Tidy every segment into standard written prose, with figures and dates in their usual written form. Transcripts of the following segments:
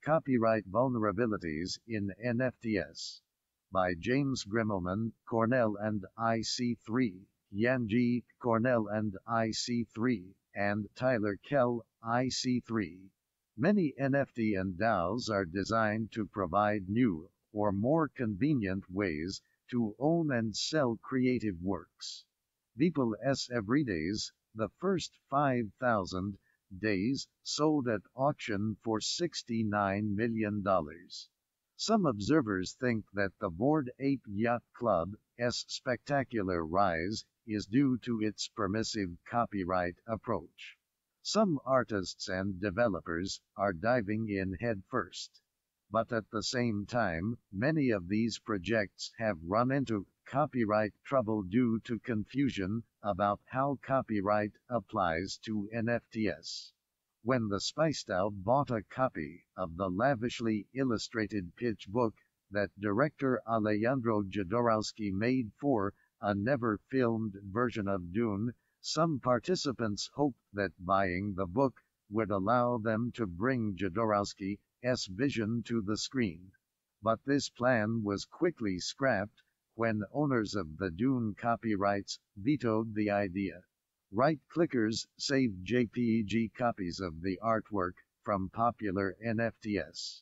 Copyright Vulnerabilities in NFTs by James Grimmelman, Cornell and IC3, Yanji, Cornell and IC3, and Tyler Kell, IC3. Many NFT and DAOs are designed to provide new, or more convenient ways to own and sell creative works. People's Everydays, the first 5,000 days, sold at auction for $69 million. Some observers think that the Bored Ape Yacht Club's spectacular rise is due to its permissive copyright approach. Some artists and developers are diving in headfirst. But at the same time, many of these projects have run into copyright trouble due to confusion about how copyright applies to NFTs. When the Spiced Out bought a copy of the lavishly illustrated pitch book that director Alejandro Jodorowsky made for a never-filmed version of Dune, some participants hoped that buying the book would allow them to bring Jodorowsky's vision to the screen. But this plan was quickly scrapped when owners of the Dune copyrights vetoed the idea. Right-clickers saved JPEG copies of the artwork from popular NFTs.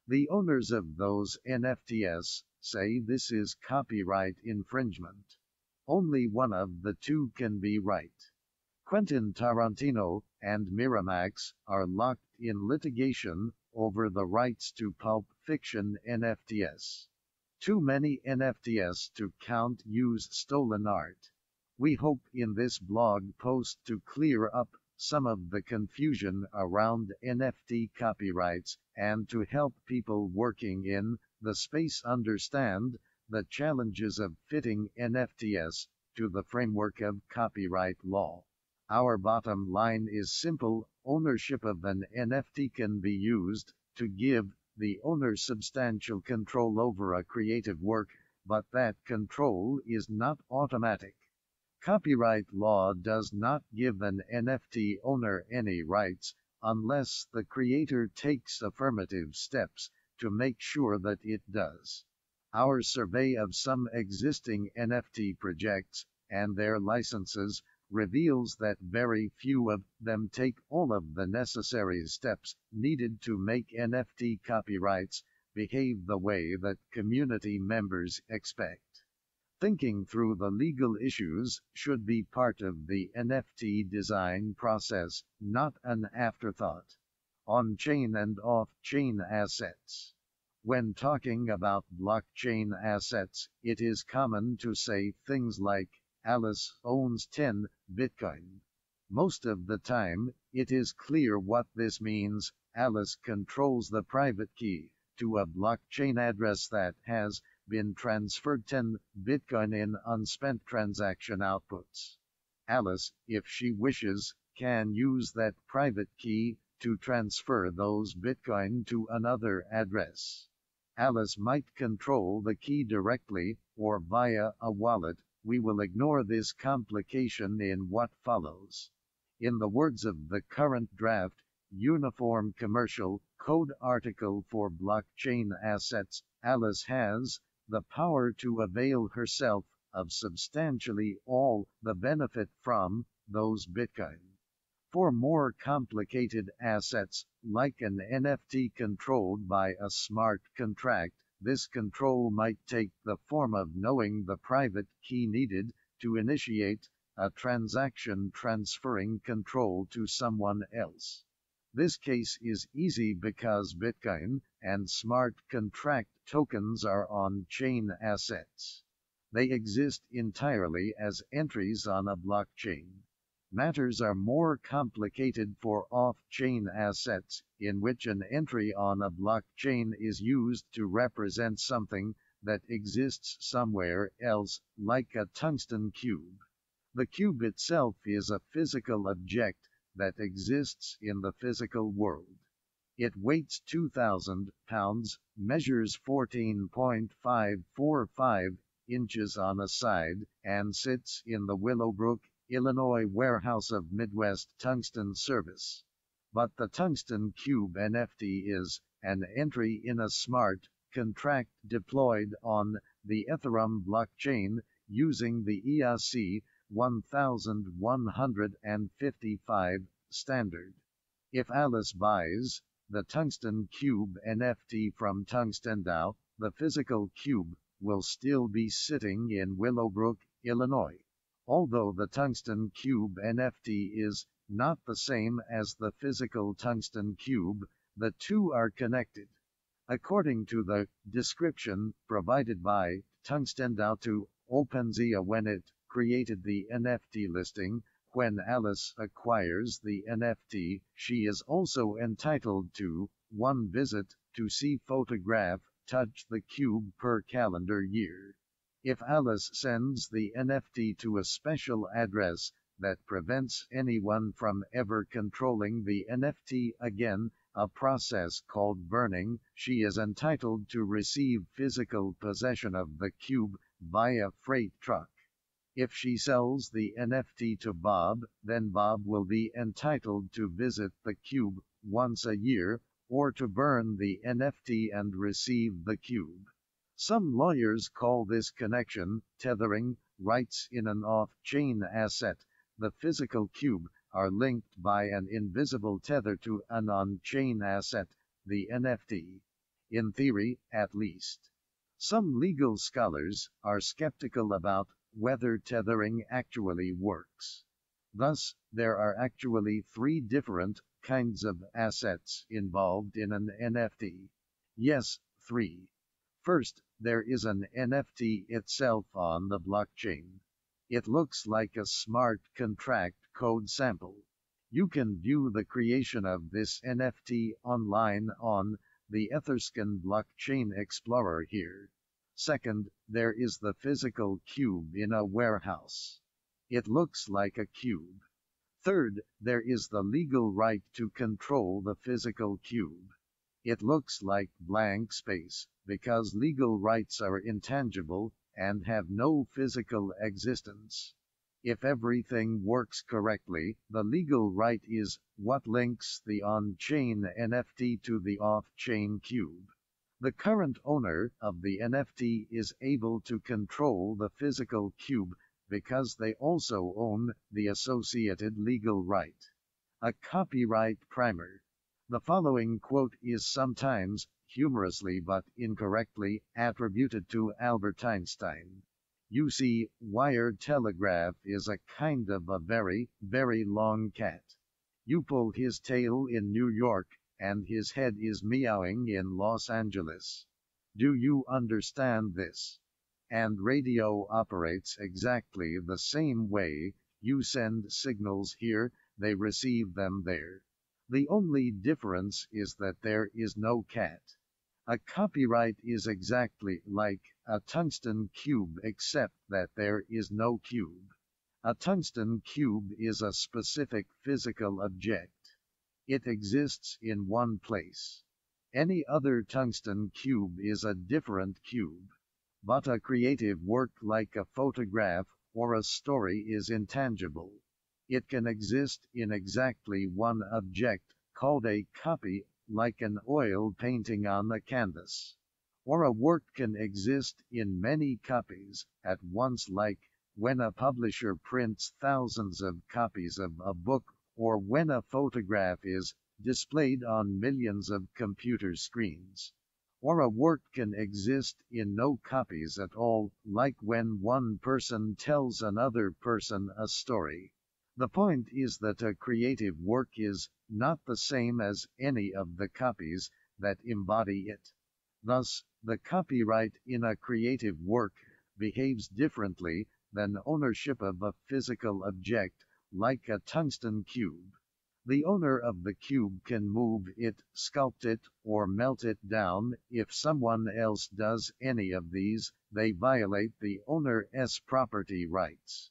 The owners of those NFTs say this is copyright infringement. Only one of the two can be right. Quentin Tarantino and Miramax are locked in litigation over the rights to pulp fiction NFTs. Too many NFTs to count use stolen art. We hope in this blog post to clear up some of the confusion around NFT copyrights and to help people working in the space understand the challenges of fitting NFTs to the framework of copyright law. Our bottom line is simple: ownership of an NFT can be used to give the owner substantial control over a creative work, but that control is not automatic. Copyright law does not give an NFT owner any rights unless the creator takes affirmative steps to make sure that it does. Our survey of some existing NFT projects and their licenses reveals that very few of them take all of the necessary steps needed to make NFT copyrights behave the way that community members expect. Thinking through the legal issues should be part of the NFT design process, not an afterthought. On-chain and off-chain assets. When talking about blockchain assets, it is common to say things like, Alice owns 10 Bitcoin. Most of the time, it is clear what this means. Alice controls the private key to a blockchain address that has been transferred 10 Bitcoin in unspent transaction outputs. Alice, if she wishes, can use that private key to transfer those Bitcoin to another address. Alice might control the key directly or via a wallet. We will ignore this complication in what follows. In the words of the current draft, Uniform Commercial Code article for blockchain assets, Alice has the power to avail herself of substantially all the benefit from those Bitcoin. For more complicated assets, like an NFT controlled by a smart contract, this control might take the form of knowing the private key needed to initiate a transaction transferring control to someone else. This case is easy because Bitcoin and smart contract tokens are on-chain assets. They exist entirely as entries on a blockchain. Matters are more complicated for off-chain assets, in which an entry on a blockchain is used to represent something that exists somewhere else, like a tungsten cube. The cube itself is a physical object that exists in the physical world. It weighs 2,000 pounds, measures 14.545 inches on a side, and sits in the Willowbrook, Illinois warehouse of Midwest Tungsten Service. But the Tungsten Cube NFT is an entry in a smart contract deployed on the Ethereum blockchain using the ERC 1155 standard. If Alice buys the Tungsten Cube NFT from TungstenDAO, the physical cube will still be sitting in Willowbrook, Illinois. Although the Tungsten Cube NFT is not the same as the physical Tungsten Cube, the two are connected. According to the description provided by TungstenDAO to OpenSea when it created the NFT listing, when Alice acquires the NFT, she is also entitled to one visit to see photograph touch the cube per calendar year. If Alice sends the NFT to a special address that prevents anyone from ever controlling the NFT again, a process called burning, she is entitled to receive physical possession of the cube via freight truck. If she sells the NFT to Bob, then Bob will be entitled to visit the cube once a year, or to burn the NFT and receive the cube. Some lawyers call this connection tethering rights in an off-chain asset. The physical cube are linked by an invisible tether to an on-chain asset, the NFT. In theory, at least. Some legal scholars are skeptical about whether tethering actually works. Thus, there are actually three different kinds of assets involved in an NFT. Yes, three. First, there is an NFT itself on the blockchain. It looks like a smart contract code sample. You can view the creation of this NFT online on the Etherscan Blockchain Explorer here. Second, there is the physical cube in a warehouse. It looks like a cube. Third, there is the legal right to control the physical cube. It looks like blank space, because legal rights are intangible and have no physical existence. If everything works correctly, the legal right is what links the on-chain NFT to the off-chain cube. The current owner of the NFT is able to control the physical cube because they also own the associated legal right. A copyright primer. The following quote is sometimes, humorously but incorrectly, attributed to Albert Einstein. You see, wire telegraph is a kind of a very, very long cat. You pull his tail in New York, and his head is meowing in Los Angeles. Do you understand this? And radio operates exactly the same way. You send signals here, they receive them there. The only difference is that there is no cat. A copyright is exactly like a tungsten cube except that there is no cube. A tungsten cube is a specific physical object. It exists in one place. Any other tungsten cube is a different cube. But a creative work like a photograph or a story is intangible. It can exist in exactly one object, called a copy, like an oil painting on a canvas. Or a work can exist in many copies at once, like when a publisher prints thousands of copies of a book, or when a photograph is displayed on millions of computer screens. Or a work can exist in no copies at all, like when one person tells another person a story. The point is that a creative work is not the same as any of the copies that embody it. Thus, the copyright in a creative work behaves differently than ownership of a physical object, like a tungsten cube. The owner of the cube can move it, sculpt it, or melt it down. If someone else does any of these, they violate the owner's property rights.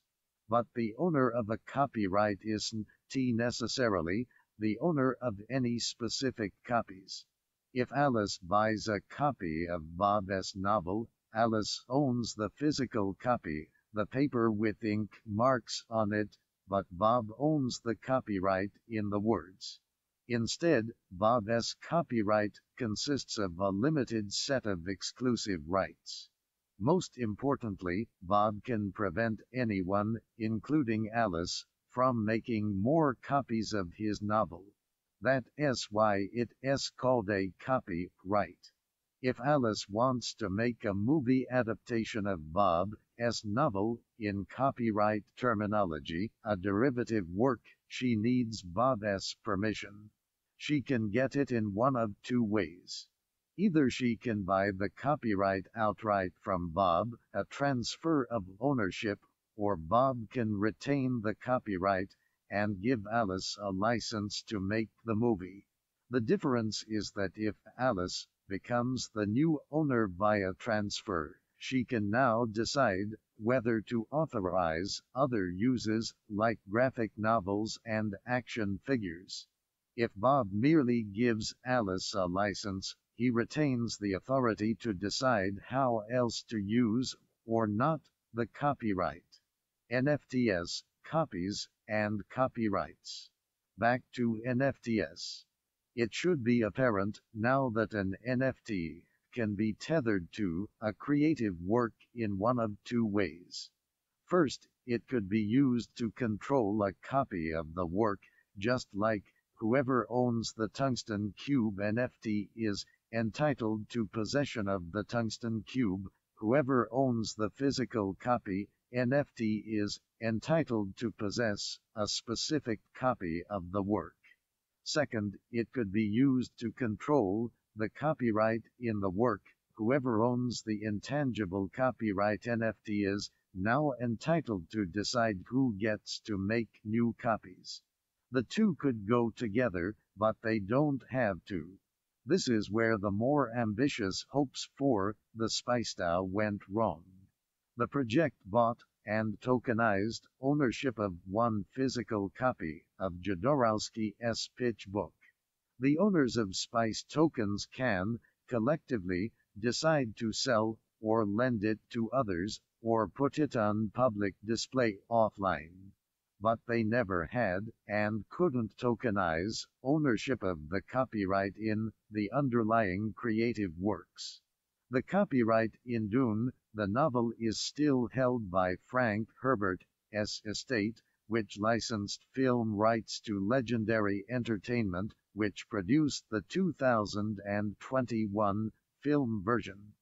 But the owner of a copyright isn't necessarily the owner of any specific copies. If Alice buys a copy of Bob's novel, Alice owns the physical copy, the paper with ink marks on it, but Bob owns the copyright in the words. Instead, Bob's copyright consists of a limited set of exclusive rights. Most importantly, Bob can prevent anyone, including Alice, from making more copies of his novel. That's why it's called a copyright. If Alice wants to make a movie adaptation of Bob's novel, in copyright terminology, a derivative work, she needs Bob's permission. She can get it in one of two ways. Either she can buy the copyright outright from Bob, a transfer of ownership, or Bob can retain the copyright and give Alice a license to make the movie. The difference is that if Alice becomes the new owner via transfer, she can now decide whether to authorize other uses like graphic novels and action figures. If Bob merely gives Alice a license, he retains the authority to decide how else to use, or not, the copyright. NFTs, copies, and copyrights. Back to NFTs. It should be apparent now that an NFT can be tethered to a creative work in one of two ways. First, it could be used to control a copy of the work, just like whoever owns the Tungsten Cube NFT is entitled to possession of the Tungsten Cube. Whoever owns the physical copy NFT is entitled to possess a specific copy of the work. Second, it could be used to control the copyright in the work. Whoever owns the intangible copyright NFT is now entitled to decide who gets to make new copies. The two could go together, but they don't have to. This is where the more ambitious hopes for the SpiceDAO went wrong. The project bought and tokenized ownership of one physical copy of Jodorowsky's pitch book. The owners of Spice tokens can, collectively, decide to sell or lend it to others, or put it on public display offline. But they never had, and couldn't tokenize, ownership of the copyright in the underlying creative works. The copyright in Dune, the novel, is still held by Frank Herbert's estate, which licensed film rights to Legendary Entertainment, which produced the 2021 film version.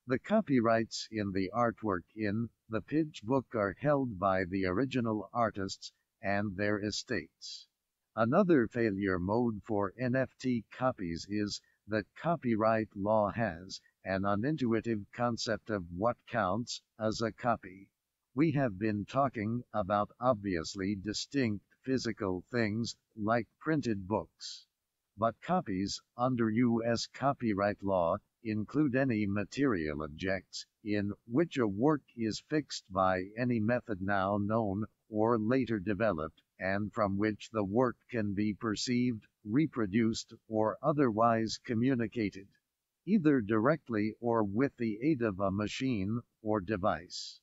The copyrights in the artwork in the pitch book are held by the original artists and their estates. Another failure mode for NFT copies is that copyright law has an unintuitive concept of what counts as a copy. We have been talking about obviously distinct physical things like printed books. But copies, under U.S. copyright law, include any material objects in which a work is fixed by any method now known or later developed, and from which the work can be perceived, reproduced, or otherwise communicated, either directly or with the aid of a machine or device.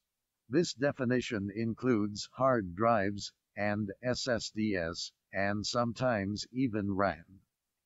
This definition includes hard drives and SSDs, and sometimes even RAM.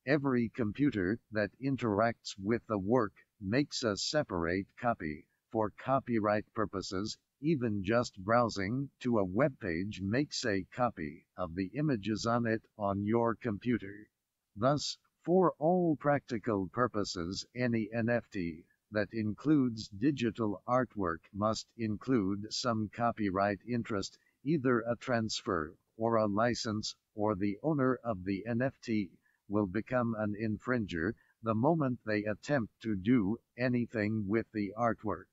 Every computer that interacts with the work makes a separate copy. For copyright purposes, even just browsing to a web page makes a copy of the images on it on your computer. Thus, for all practical purposes, any NFT that includes digital artwork must include some copyright interest, either a transfer or a license, or the owner of the NFT will become an infringer the moment they attempt to do anything with the artwork.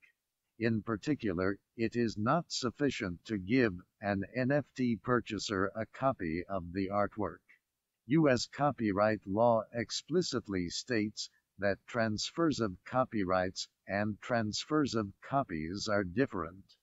In particular, it is not sufficient to give an NFT purchaser a copy of the artwork. U.S. copyright law explicitly states that transfers of copyrights and transfers of copies are different.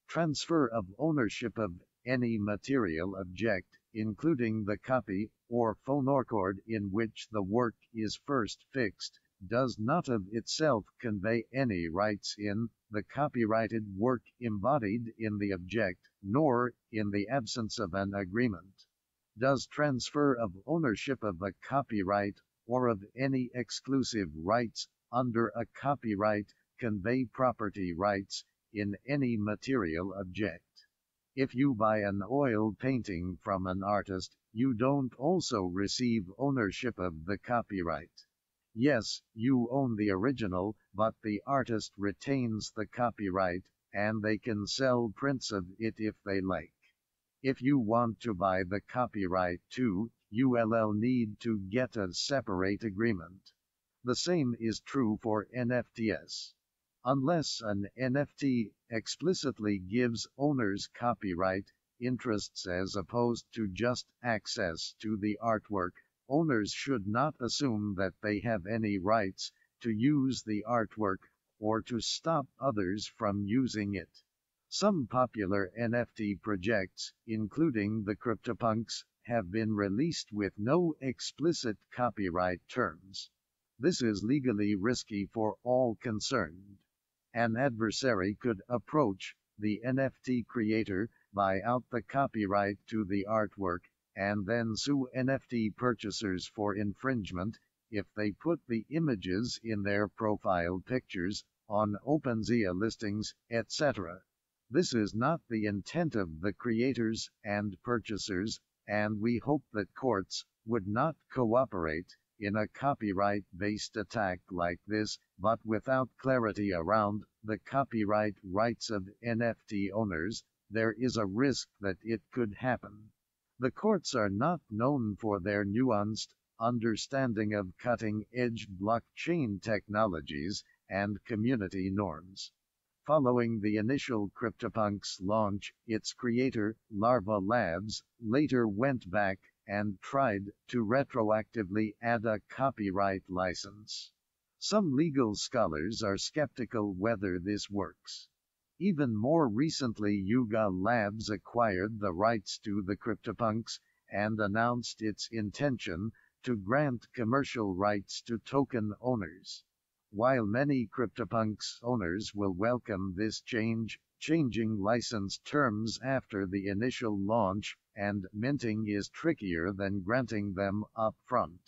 Transfer of ownership of any material object, including the copy or phonorecord in which the work is first fixed, does not of itself convey any rights in the copyrighted work embodied in the object, nor, in the absence of an agreement, Does transfer of ownership of a copyright, or of any exclusive rights under a copyright, convey property rights in any material object? If you buy an oil painting from an artist, you don't also receive ownership of the copyright. Yes, you own the original, but the artist retains the copyright, and they can sell prints of it if they like. If you want to buy the copyright too, you'll need to get a separate agreement. The same is true for NFTs. Unless an NFT explicitly gives owners copyright interests as opposed to just access to the artwork, owners should not assume that they have any rights to use the artwork or to stop others from using it. Some popular NFT projects, including the CryptoPunks, have been released with no explicit copyright terms. This is legally risky for all concerned. An adversary could approach the NFT creator, buy out the copyright to the artwork, and then sue NFT purchasers for infringement if they put the images in their profile pictures, on OpenSea listings, etc. This is not the intent of the creators and purchasers, and we hope that courts would not cooperate in a copyright-based attack like this, but without clarity around the copyright rights of NFT owners, there is a risk that it could happen. The courts are not known for their nuanced understanding of cutting-edge blockchain technologies and community norms. Following the initial CryptoPunks launch, its creator, Larva Labs, later went back and tried to retroactively add a copyright license. Some legal scholars are skeptical whether this works. Even more recently, Yuga Labs acquired the rights to the CryptoPunks and announced its intention to grant commercial rights to token owners. While many CryptoPunks owners will welcome this changing license terms after the initial launch, and minting is trickier than granting them up front.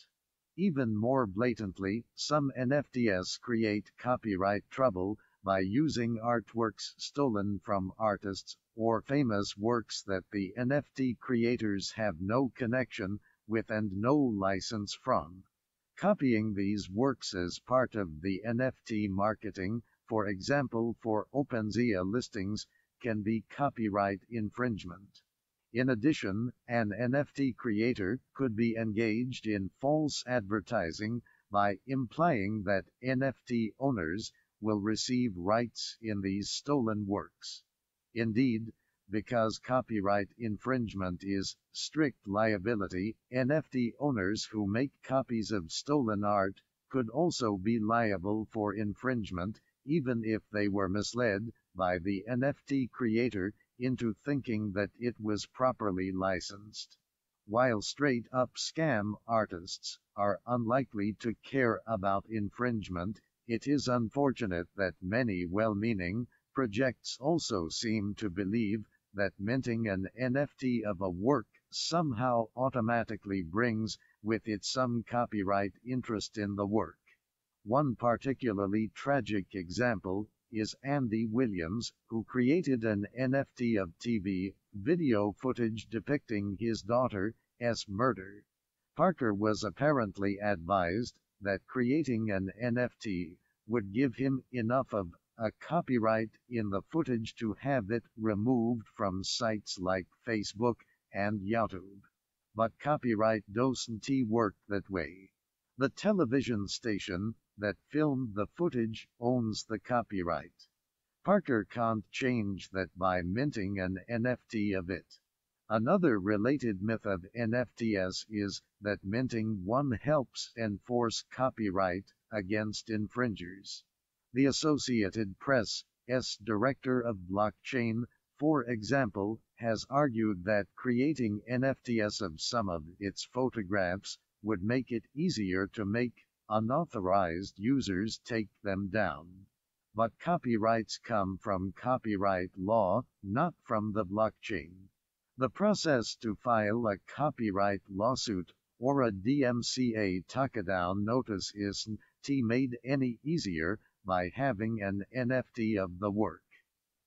Even more blatantly, some NFTs create copyright trouble by using artworks stolen from artists, or famous works that the NFT creators have no connection with and no license from. Copying these works as part of the NFT marketing, for example for OpenSea listings, can be copyright infringement. In addition, an NFT creator could be engaged in false advertising by implying that NFT owners will receive rights in these stolen works. Indeed, because copyright infringement is strict liability, NFT owners who make copies of stolen art could also be liable for infringement, even if they were misled by the NFT creator into thinking that it was properly licensed. While straight-up scam artists are unlikely to care about infringement, it is unfortunate that many well-meaning projects also seem to believe that minting an NFT of a work somehow automatically brings with it some copyright interest in the work. One particularly tragic example is Andy Williams, who created an NFT of TV video footage depicting his daughter's murder. Parker was apparently advised that creating an NFT would give him enough of a copyright in the footage to have it removed from sites like Facebook and YouTube. But copyright doesn't work that way. The television station that filmed the footage owns the copyright. Parker can't change that by minting an NFT of it. Another related myth of NFTs is that minting one helps enforce copyright against infringers. The Associated Press's director of blockchain, for example, has argued that creating NFTs of some of its photographs would make it easier to make unauthorized users take them down. But copyrights come from copyright law, not from the blockchain. The process to file a copyright lawsuit or a DMCA takedown notice isn't made any easier by having an NFT of the work.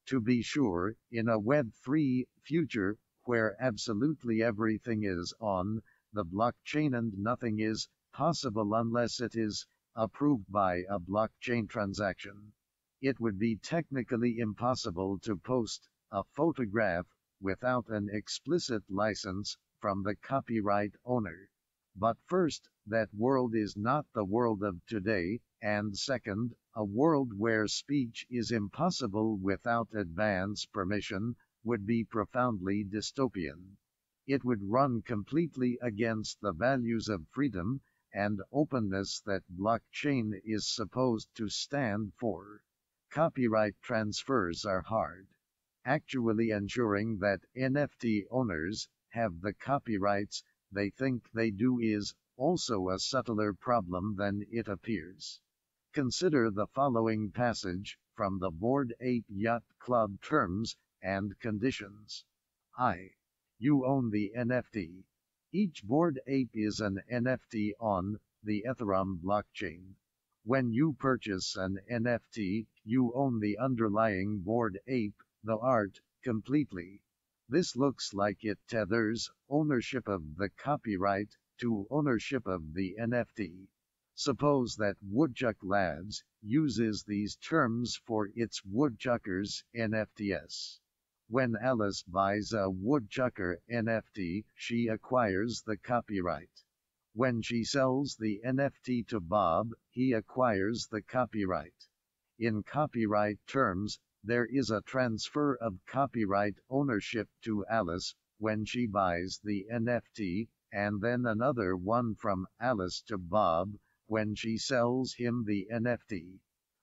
To be sure, in a Web3 future where absolutely everything is on the blockchain and nothing is possible unless it is approved by a blockchain transaction, it would be technically impossible to post a photograph without an explicit license from the copyright owner. But first, that world is not the world of today, and second, a world where speech is impossible without advance permission would be profoundly dystopian. It would run completely against the values of freedom and openness that blockchain is supposed to stand for. Copyright transfers are hard. Actually ensuring that NFT owners have the copyrights they think they do is also a subtler problem than it appears. Consider the following passage from the Bored Ape Yacht Club Terms and Conditions. You own the NFT. Each Bored Ape is an NFT on the Ethereum blockchain. When you purchase an NFT, you own the underlying Bored Ape, the art, completely. This looks like it tethers ownership of the copyright to ownership of the NFT. Suppose that Woodchuck Labs uses these terms for its Woodchuckers NFTs. When Alice buys a Woodchucker NFT, she acquires the copyright. When she sells the NFT to Bob, he acquires the copyright. In copyright terms, there is a transfer of copyright ownership to Alice when she buys the NFT, and then another one from Alice to Bob when she sells him the NFT.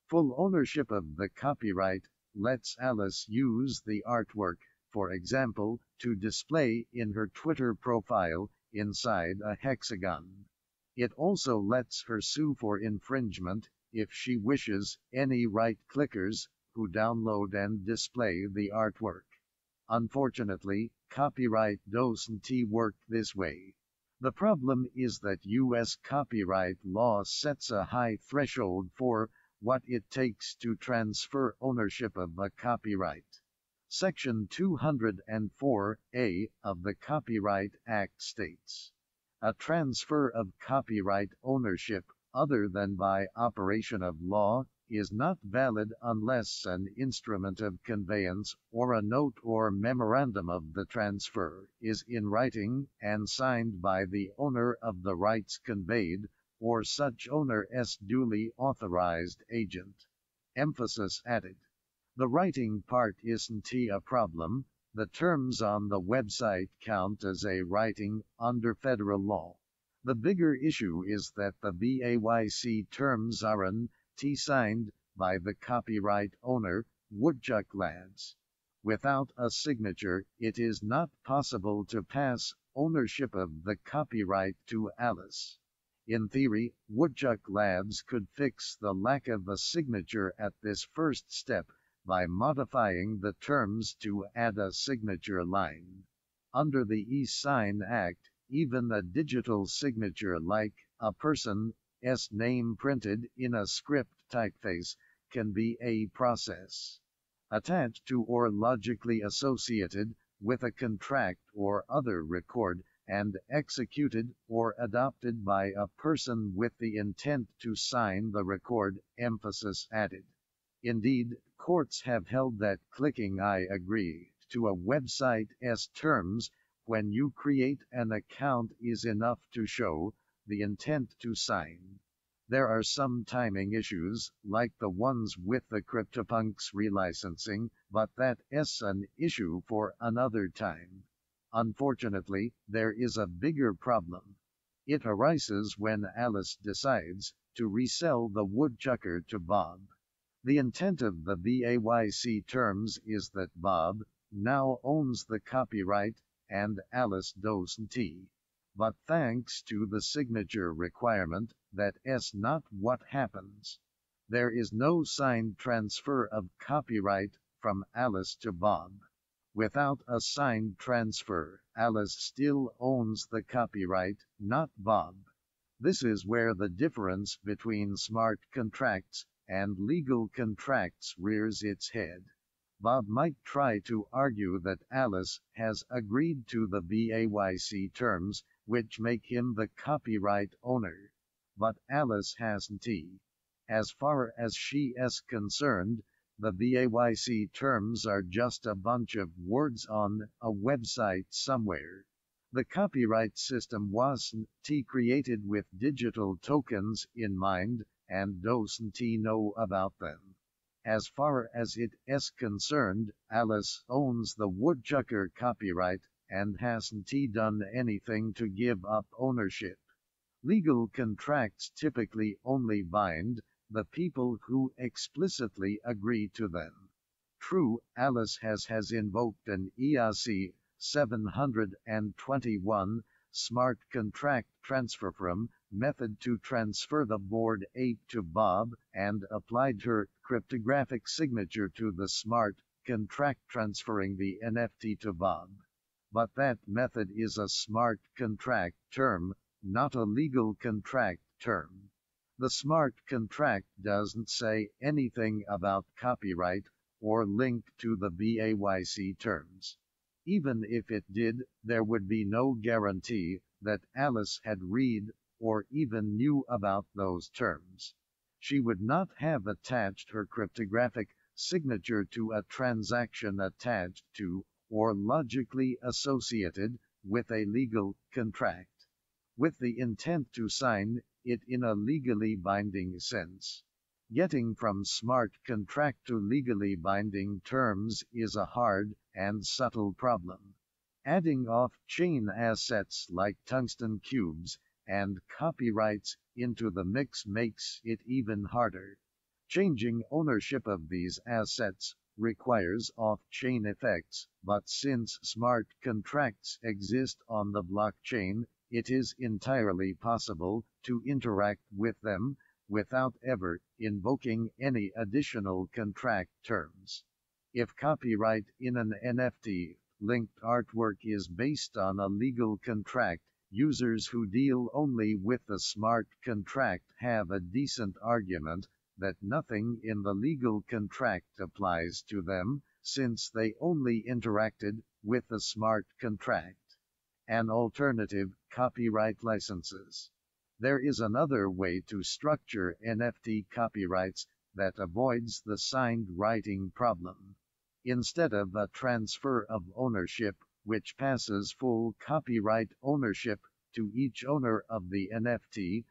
Full ownership of the copyright lets Alice use the artwork, for example, to display in her Twitter profile inside a hexagon. It also lets her sue for infringement if she wishes any right-clickers who download and display the artwork. Unfortunately, copyright doesn't work this way. The problem is that U.S. copyright law sets a high threshold for what it takes to transfer ownership of a copyright. Section 204A of the Copyright Act states, a transfer of copyright ownership, other than by operation of law, is not valid unless an instrument of conveyance or a note or memorandum of the transfer is in writing and signed by the owner of the rights conveyed or such owner's duly authorized agent. Emphasis added. The writing part isn't a problem. The terms on the website count as a writing under federal law. The bigger issue is that the BAYC terms aren't signed by the copyright owner, Woodchuck Labs. Without a signature, it is not possible to pass ownership of the copyright to Alice. In theory, Woodchuck Labs could fix the lack of a signature at this first step by modifying the terms to add a signature line. Under the e-Sign Act, even a digital signature like a person's name printed in a script typeface can be a process. Attached to or logically associated with a contract or other record and executed or adopted by a person with the intent to sign the record, emphasis added. Indeed, courts have held that clicking I agree to a website's terms when you create an account is enough to show the intent to sign. There are some timing issues, like the ones with the CryptoPunks relicensing, but that's an issue for another time. Unfortunately, there is a bigger problem. It arises when Alice decides to resell the woodchucker to Bob. The intent of the BAYC terms is that Bob now owns the copyright and Alice doesn't. But thanks to the signature requirement, that's not what happens. There is no signed transfer of copyright from Alice to Bob. Without a signed transfer, Alice still owns the copyright, not Bob. This is where the difference between smart contracts and legal contracts rears its head. Bob might try to argue that Alice has agreed to the BAYC terms, which make him the copyright owner. But Alice hasn't. As far as she is concerned, the BAYC terms are just a bunch of words on a website somewhere. The copyright system wasn't created with digital tokens in mind, and doesn't know about them. As far as it is concerned, Alice owns the woodchucker copyright, and hasn't done anything to give up ownership. Legal contracts typically only bind the people who explicitly agree to them. True, Alice has invoked an ERC 721 smart contract transfer from method to transfer the Bored Ape to Bob, and applied her cryptographic signature to the smart contract transferring the NFT to Bob. But that method is a smart contract term, not a legal contract term. The smart contract doesn't say anything about copyright or link to the BAYC terms. Even if it did, there would be no guarantee that Alice had read or even knew about those terms. She would not have attached her cryptographic signature to a transaction attached to or logically associated with a legal contract, with the intent to sign it in a legally binding sense. Getting from smart contract to legally binding terms is a hard and subtle problem. Adding off-chain assets like tungsten cubes and copyrights into the mix makes it even harder. Changing ownership of these assets requires off-chain effects, but since smart contracts exist on the blockchain, it is entirely possible to interact with them without ever invoking any additional contract terms. If copyright in an NFT linked artwork is based on a legal contract, users who deal only with the smart contract have a decent argument that nothing in the legal contract applies to them, since they only interacted with the smart contract. An alternative, copyright licenses. There is another way to structure NFT copyrights that avoids the signed writing problem. Instead of a transfer of ownership, which passes full copyright ownership to each owner of the NFT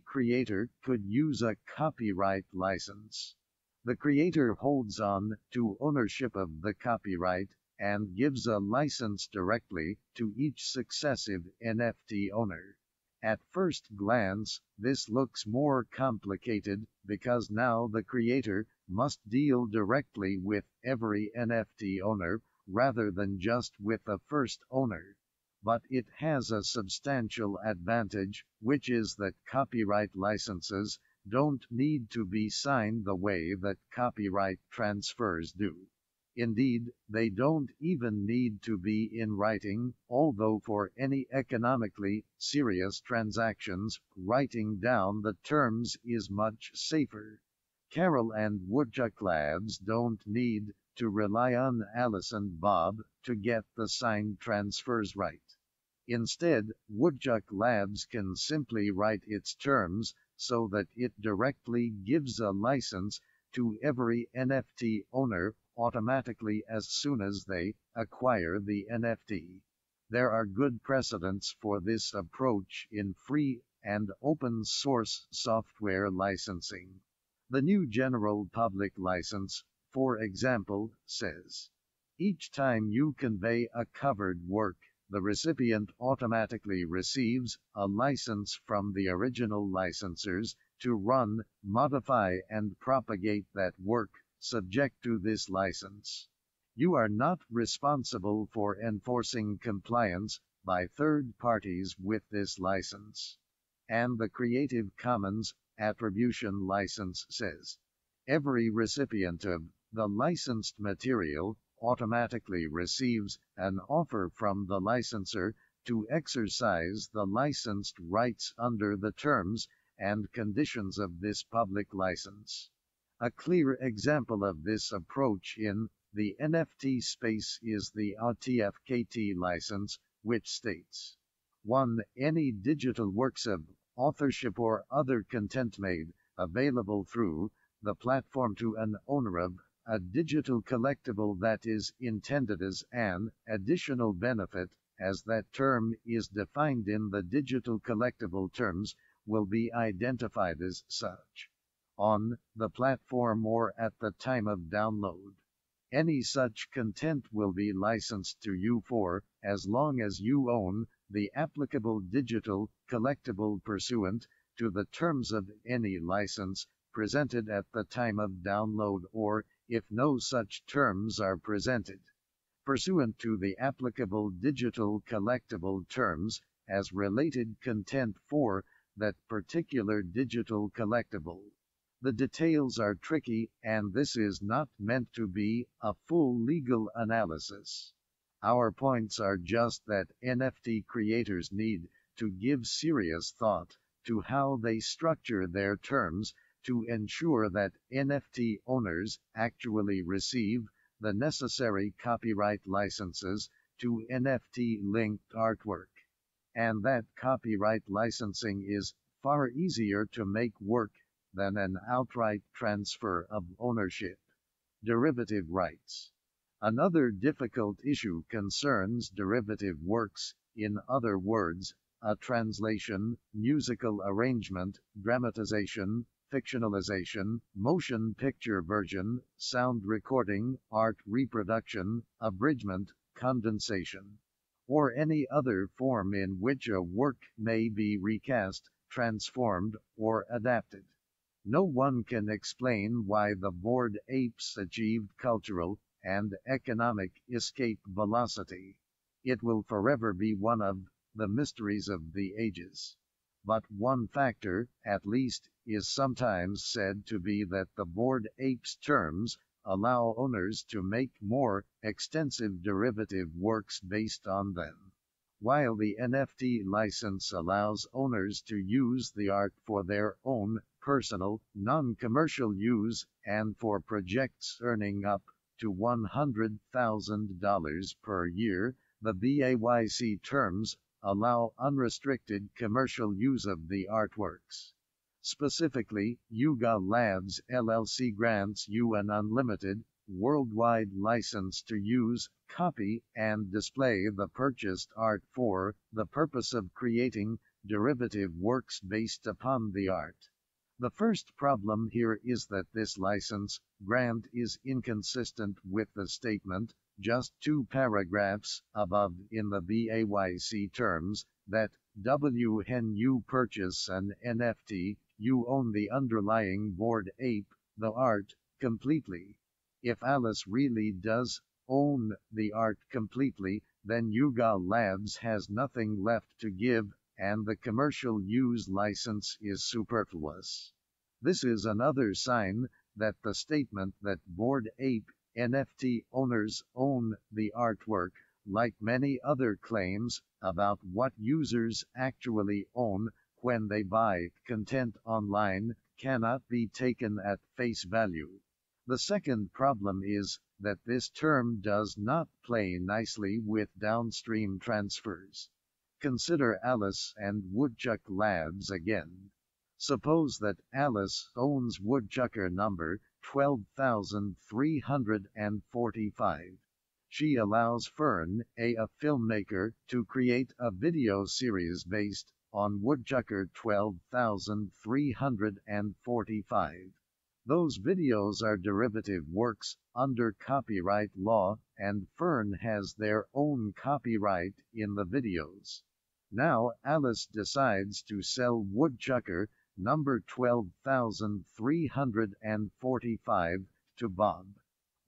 creator could use a copyright license. The creator holds on to ownership of the copyright and gives a license directly to each successive NFT owner. At first glance, this looks more complicated because now the creator must deal directly with every NFT owner rather than just with the first owner. But it has a substantial advantage, which is that copyright licenses don't need to be signed the way that copyright transfers do. Indeed, they don't even need to be in writing, although for any economically serious transactions, writing down the terms is much safer. Carol and Woodchuck Labs don't need to rely on Alice and Bob to get the signed transfers right. Instead, Woodchuck Labs can simply write its terms so that it directly gives a license to every NFT owner automatically as soon as they acquire the NFT. There are good precedents for this approach in free and open source software licensing. The new General Public License, for example, says, each time you convey a covered work, the recipient automatically receives a license from the original licensors to run, modify, and propagate that work, subject to this license. You are not responsible for enforcing compliance by third parties with this license. And the Creative Commons Attribution License says, every recipient of the licensed material automatically receives an offer from the licensor to exercise the licensed rights under the terms and conditions of this public license. A clear example of this approach in the NFT space is the ATF-KT license, which states 1. Any digital works of authorship or other content made available through the platform to an owner of a digital collectible that is intended as an additional benefit, as that term is defined in the digital collectible terms, will be identified as such on the platform or at the time of download. Any such content will be licensed to you for as long as you own the applicable digital collectible pursuant to the terms of any license presented at the time of download, or if no such terms are presented, pursuant to the applicable digital collectible terms as related content for that particular digital collectible. The details are tricky, and this is not meant to be a full legal analysis. Our points are just that NFT creators need to give serious thought to how they structure their terms to ensure that NFT owners actually receive the necessary copyright licenses to NFT-linked artwork, and that copyright licensing is far easier to make work than an outright transfer of ownership. Derivative rights. Another difficult issue concerns derivative works, in other words, a translation, musical arrangement, dramatization, fictionalization, motion picture version, sound recording, art reproduction, abridgment, condensation, or any other form in which a work may be recast, transformed, or adapted. No one can explain why the Bored Apes achieved cultural and economic escape velocity. It will forever be one of the mysteries of the ages. But one factor, at least, is sometimes said to be that the Bored Apes terms allow owners to make more extensive derivative works based on them, while the NFT license allows owners to use the art for their own personal, non-commercial use, and for projects earning up to $100,000 per year. The BAYC terms allow unrestricted commercial use of the artworks. Specifically, Yuga Labs LLC grants you an unlimited, worldwide license to use, copy, and display the purchased art for the purpose of creating derivative works based upon the art. The first problem here is that this license grant is inconsistent with the statement, just 2 paragraphs above in the BAYC terms, that when you purchase an NFT, you own the underlying Bored Ape, the art, completely. If Alice really does own the art completely, then Yuga Labs has nothing left to give, and the commercial use license is superfluous. This is another sign that the statement that Bored Ape NFT owners own the artwork, like many other claims about what users actually own when they buy content online, cannot be taken at face value. The second problem is that this term does not play nicely with downstream transfers. Consider Alice and Woodchuck Labs again. Suppose that Alice owns woodchucker number 12,345. She allows Fern, a filmmaker, to create a video series based on woodchucker 12,345. Those videos are derivative works under copyright law, and Fern has their own copyright in the videos. Now Alice decides to sell woodchucker number 12,345 to Bob.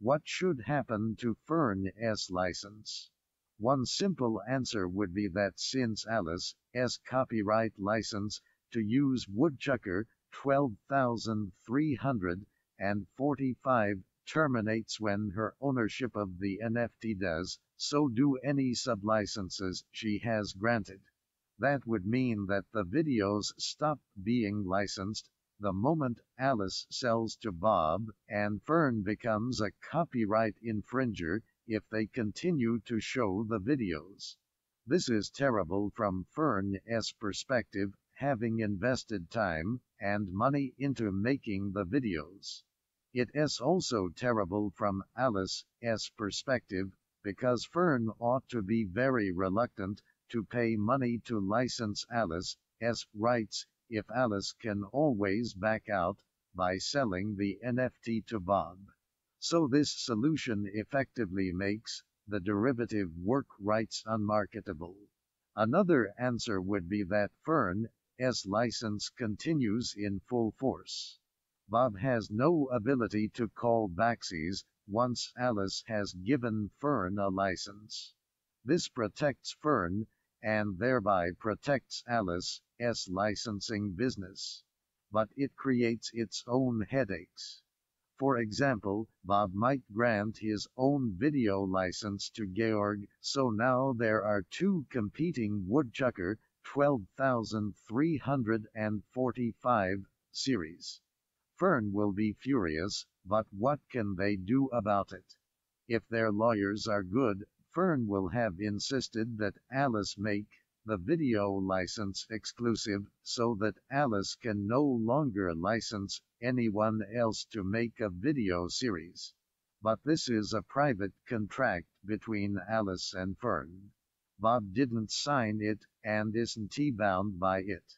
What should happen to Fern's license? One simple answer would be that since Alice's copyright license to use woodchucker 12,345 terminates when her ownership of the NFT does, so do any sublicenses she has granted. That would mean that the videos stop being licensed the moment Alice sells to Bob, and Fern becomes a copyright infringer if they continue to show the videos. This is terrible from Fern's perspective, having invested time and money into making the videos. It is also terrible from Alice's perspective, because Fern ought to be very reluctant to pay money to license Alice's rights if Alice can always back out by selling the NFT to Bob. So this solution effectively makes the derivative work rights unmarketable. Another answer would be that Fern's license continues in full force. Bob has no ability to call backsies once Alice has given Fern a license. This protects Fern, and thereby protects Alice's licensing business. But it creates its own headaches. For example, Bob might grant his own video license to Georg, so now there are two competing Woodchucker 12,345 series. Fern will be furious, but what can they do about it? If their lawyers are good, Fern will have insisted that Alice make the video license exclusive, so that Alice can no longer license anyone else to make a video series. But this is a private contract between Alice and Fern. Bob didn't sign it, and isn't bound by it.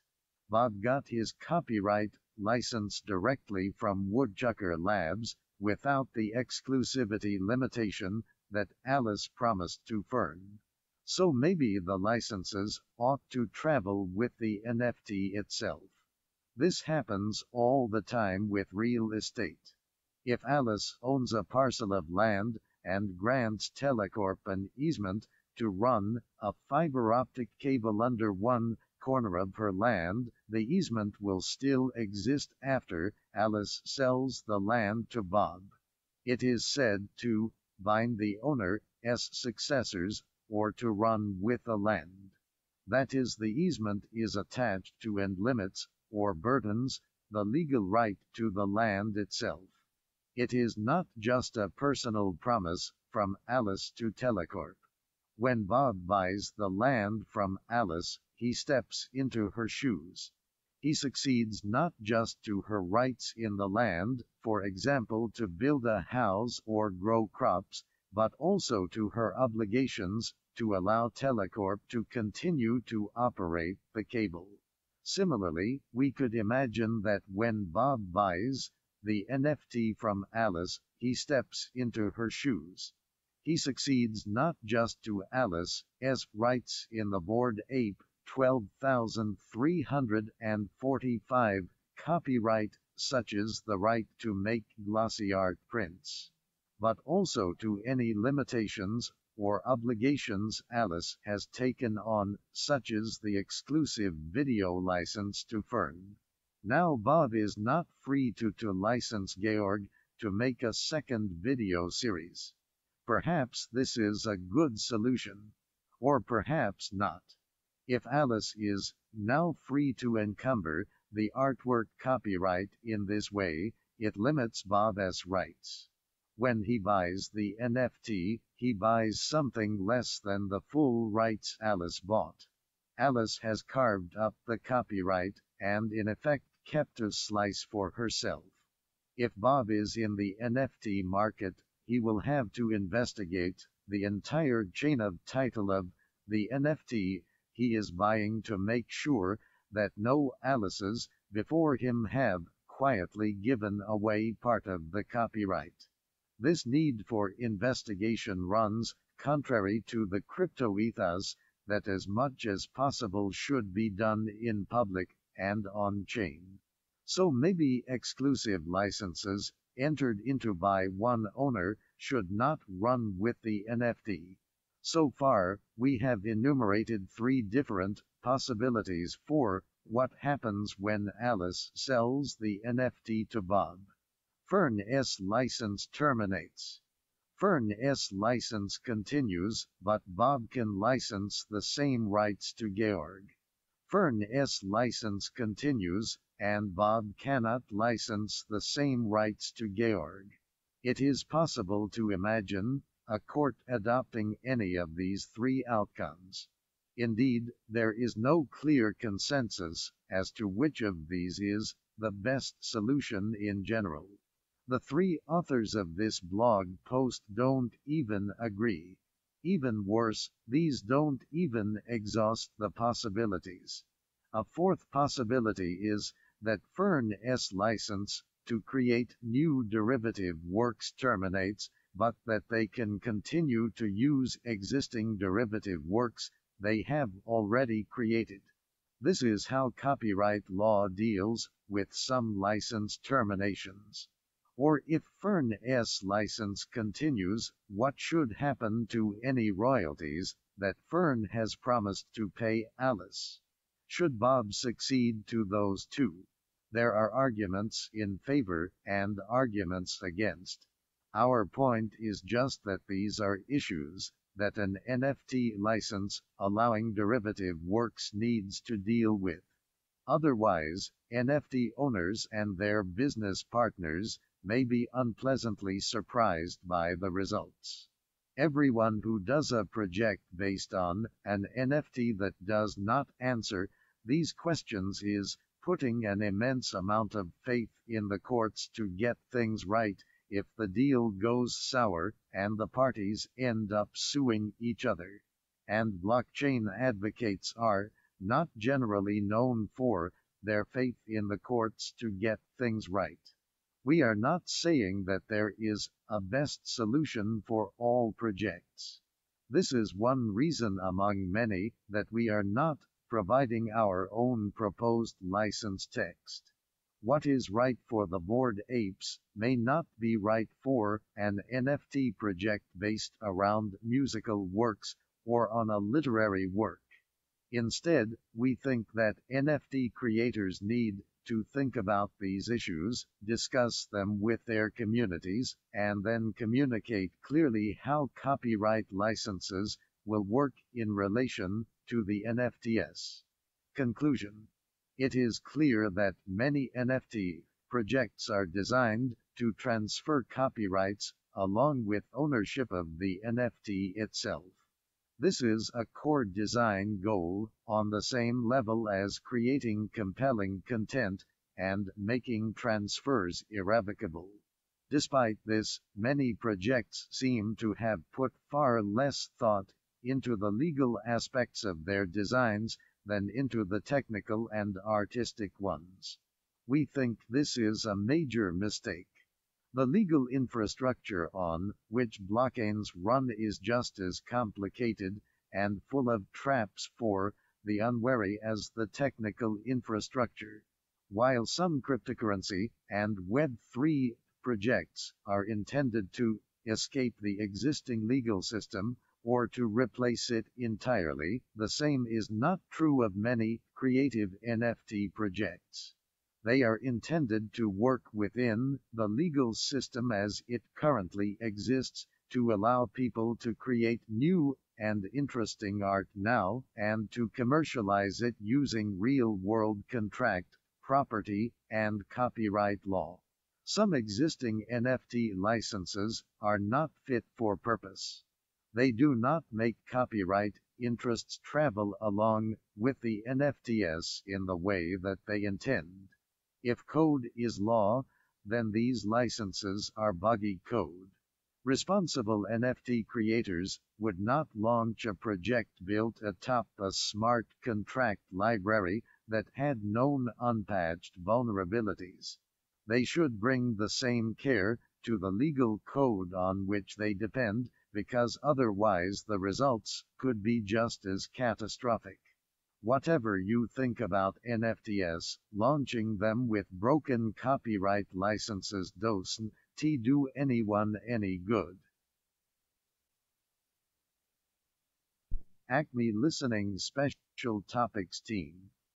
Bob got his copyright license directly from Woodchucker Labs, without the exclusivity limitation that Alice promised to Fern. So maybe the licenses ought to travel with the NFT itself. This happens all the time with real estate. If Alice owns a parcel of land and grants Telecorp an easement to run a fiber optic cable under one corner of her land, the easement will still exist after Alice sells the land to Bob. It is said to bind the owner's successors, or to run with the land. That is, the easement is attached to and limits, or burdens, the legal right to the land itself. It is not just a personal promise from Alice to Telecorp. When Bob buys the land from Alice, he steps into her shoes. He succeeds not just to her rights in the land, for example to build a house or grow crops, but also to her obligations to allow Telecorp to continue to operate the cable. Similarly, we could imagine that when Bob buys the NFT from Alice, he steps into her shoes. He succeeds not just to Alice's rights in the Bored Ape 12,345 copyright, such as the right to make glossy art prints, but also to any limitations or obligations Alice has taken on, such as the exclusive video license to Fern. Now Bob is not free to license Georg to make a second video series. Perhaps this is a good solution, or perhaps not. If Alice is now free to encumber the artwork copyright in this way, it limits Bob's rights. When he buys the NFT, he buys something less than the full rights Alice bought. Alice has carved up the copyright, and in effect kept a slice for herself. If Bob is in the NFT market, he will have to investigate the entire chain of title of the NFT he is buying to make sure that no Alices before him have quietly given away part of the copyright. This need for investigation runs contrary to the crypto ethos that as much as possible should be done in public and on-chain. So maybe exclusive licenses entered into by one owner should not run with the NFT. So far, we have enumerated 3 different possibilities for what happens when Alice sells the NFT to Bob. Fern's license terminates. Fern's license continues, but Bob can license the same rights to Georg. Fern's license continues, and Bob cannot license the same rights to Georg. It is possible to imagine a court adopting any of these three outcomes. Indeed, there is no clear consensus as to which of these is the best solution in general. The three authors of this blog post don't even agree. Even worse, these don't even exhaust the possibilities. A fourth possibility is that Fern's license to create new derivative works terminates, but that they can continue to use existing derivative works they have already created. This is how copyright law deals with some license terminations. Or if Fern's license continues, what should happen to any royalties that Fern has promised to pay Alice? Should Bob succeed to those two? There are arguments in favor and arguments against. Our point is just that these are issues that an NFT license allowing derivative works needs to deal with. Otherwise, NFT owners and their business partners may be unpleasantly surprised by the results. Everyone who does a project based on an NFT that does not answer these questions is putting an immense amount of faith in the courts to get things right if the deal goes sour and the parties end up suing each other. And blockchain advocates are not generally known for their faith in the courts to get things right. We are not saying that there is a best solution for all projects. This is one reason among many that we are not providing our own proposed license text. What is right for the Bored Apes may not be right for an NFT project based around musical works or on a literary work. Instead, we think that NFT creators need to think about these issues, discuss them with their communities, and then communicate clearly how copyright licenses will work in relation to the NFTs. Conclusion. It is clear that many NFT projects are designed to transfer copyrights along with ownership of the NFT itself. This is a core design goal on the same level as creating compelling content and making transfers irrevocable. Despite this, many projects seem to have put far less thought into the legal aspects of their designs than into the technical and artistic ones. We think this is a major mistake. The legal infrastructure on which blockchains run is just as complicated and full of traps for the unwary as the technical infrastructure. While some cryptocurrency and Web3 projects are intended to escape the existing legal system or to replace it entirely, the same is not true of many creative NFT projects. They are intended to work within the legal system as it currently exists, to allow people to create new and interesting art now, and to commercialize it using real-world contract, property, and copyright law. Some existing NFT licenses are not fit for purpose. They do not make copyright interests travel along with the NFTs in the way that they intend. If code is law, then these licenses are buggy code. Responsible NFT creators would not launch a project built atop a smart contract library that had known unpatched vulnerabilities. They should bring the same care to the legal code on which they depend, because otherwise the results could be just as catastrophic. Whatever you think about NFTs, launching them with broken copyright licenses doesn't do anyone any good. Acme Listening Special Topics Team.